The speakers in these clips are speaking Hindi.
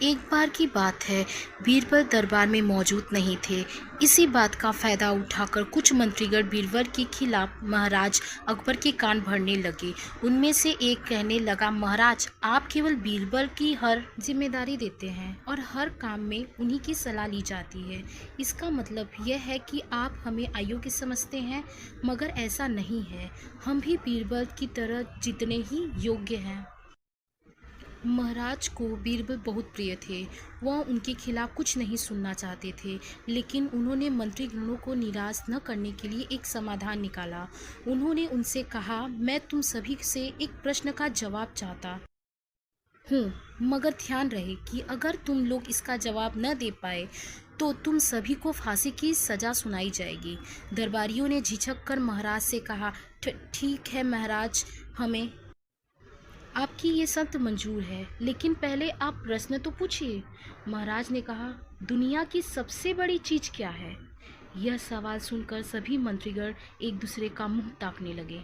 एक बार की बात है, बीरबल दरबार में मौजूद नहीं थे। इसी बात का फ़ायदा उठाकर कुछ मंत्रीगण बीरबल के खिलाफ महाराज अकबर के कान भरने लगे। उनमें से एक कहने लगा, महाराज, आप केवल बीरबल की हर जिम्मेदारी देते हैं और हर काम में उन्हीं की सलाह ली जाती है। इसका मतलब यह है कि आप हमें अयोग्य समझते हैं, मगर ऐसा नहीं है। हम भी बीरबल की तरह जितने ही योग्य हैं। महाराज को बीरबल बहुत प्रिय थे। वह उनके खिलाफ कुछ नहीं सुनना चाहते थे, लेकिन उन्होंने मंत्रीगणों को निराश न करने के लिए एक समाधान निकाला। उन्होंने उनसे कहा, मैं तुम सभी से एक प्रश्न का जवाब चाहता हूँ, मगर ध्यान रहे कि अगर तुम लोग इसका जवाब न दे पाए तो तुम सभी को फांसी की सज़ा सुनाई जाएगी। दरबारियों ने झिझक कर महाराज से कहा, ठीक है महाराज, हमें आपकी ये शर्त मंजूर है, लेकिन पहले आप प्रश्न तो पूछिए। महाराज ने कहा, दुनिया की सबसे बड़ी चीज़ क्या है? यह सवाल सुनकर सभी मंत्रीगण एक दूसरे का मुंह ताकने लगे।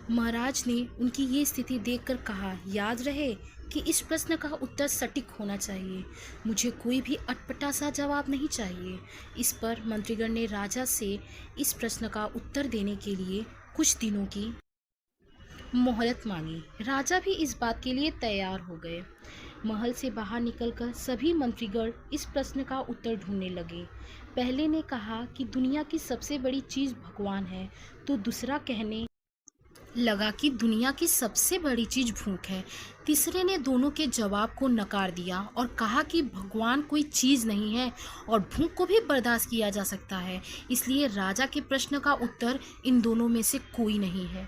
महाराज ने उनकी ये स्थिति देखकर कहा, याद रहे कि इस प्रश्न का उत्तर सटीक होना चाहिए। मुझे कोई भी अटपटा सा जवाब नहीं चाहिए। इस पर मंत्रीगण ने राजा से इस प्रश्न का उत्तर देने के लिए कुछ दिनों की मोहलत मांगी। राजा भी इस बात के लिए तैयार हो गए। महल से बाहर निकलकर सभी मंत्रीगण इस प्रश्न का उत्तर ढूंढने लगे। पहले ने कहा कि दुनिया की सबसे बड़ी चीज़ भगवान है, तो दूसरा कहने लगा कि दुनिया की सबसे बड़ी चीज़ भूख है। तीसरे ने दोनों के जवाब को नकार दिया और कहा कि भगवान कोई चीज़ नहीं है और भूख को भी बर्दाश्त किया जा सकता है। इसलिए राजा के प्रश्न का उत्तर इन दोनों में से कोई नहीं है।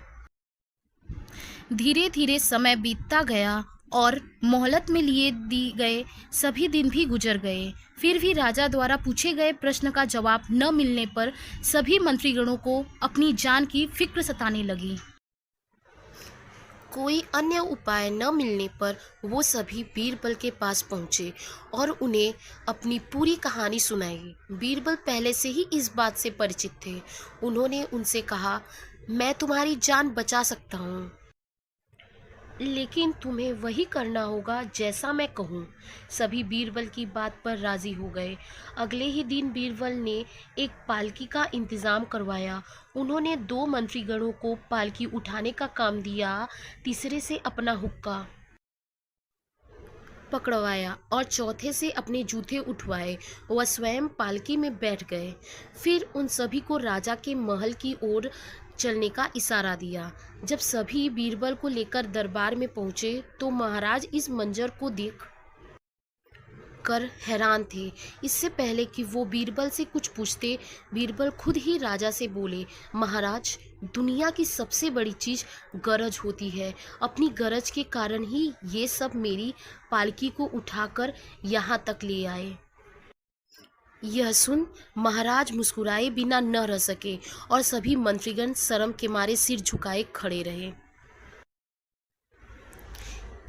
धीरे धीरे समय बीतता गया और मोहलत में लिए दी गए सभी दिन भी गुजर गए। फिर भी राजा द्वारा पूछे गए प्रश्न का जवाब न मिलने पर सभी मंत्रीगणों को अपनी जान की फिक्र सताने लगी। कोई अन्य उपाय न मिलने पर वो सभी बीरबल के पास पहुँचे और उन्हें अपनी पूरी कहानी सुनाई। बीरबल पहले से ही इस बात से परिचित थे। उन्होंने उनसे कहा, मैं तुम्हारी जान बचा सकता हूँ, लेकिन तुम्हें वही करना होगा जैसा मैं कहूँ। सभी बीरबल की बात पर राजी हो गए। अगले ही दिन बीरबल ने एक पालकी का इंतज़ाम करवाया। उन्होंने 2 मंत्रीगणों को पालकी उठाने का काम दिया, तीसरे से अपना हुक्का पकड़वाया और चौथे से अपने जूते उठवाए। वह स्वयं पालकी में बैठ गए। फिर उन सभी को राजा के महल की ओर चलने का इशारा दिया। जब सभी बीरबल को लेकर दरबार में पहुंचे तो महाराज इस मंजर को देख कर हैरान थे। इससे पहले कि वो बीरबल से कुछ पूछते, बीरबल खुद ही राजा से बोले, महाराज, दुनिया की सबसे बड़ी चीज़ गरज होती है। अपनी गरज के कारण ही ये सब मेरी पालकी को उठाकर यहाँ तक ले आए। यह सुन महाराज मुस्कुराए बिना न रह सके और सभी मंत्रीगण शर्म के मारे सिर झुकाए खड़े रहे।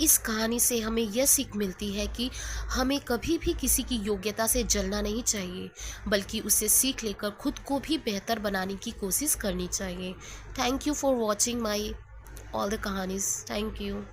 इस कहानी से हमें यह सीख मिलती है कि हमें कभी भी किसी की योग्यता से जलना नहीं चाहिए, बल्कि उससे सीख लेकर खुद को भी बेहतर बनाने की कोशिश करनी चाहिए। Thank you for watching my all the कहानीज। Thank you.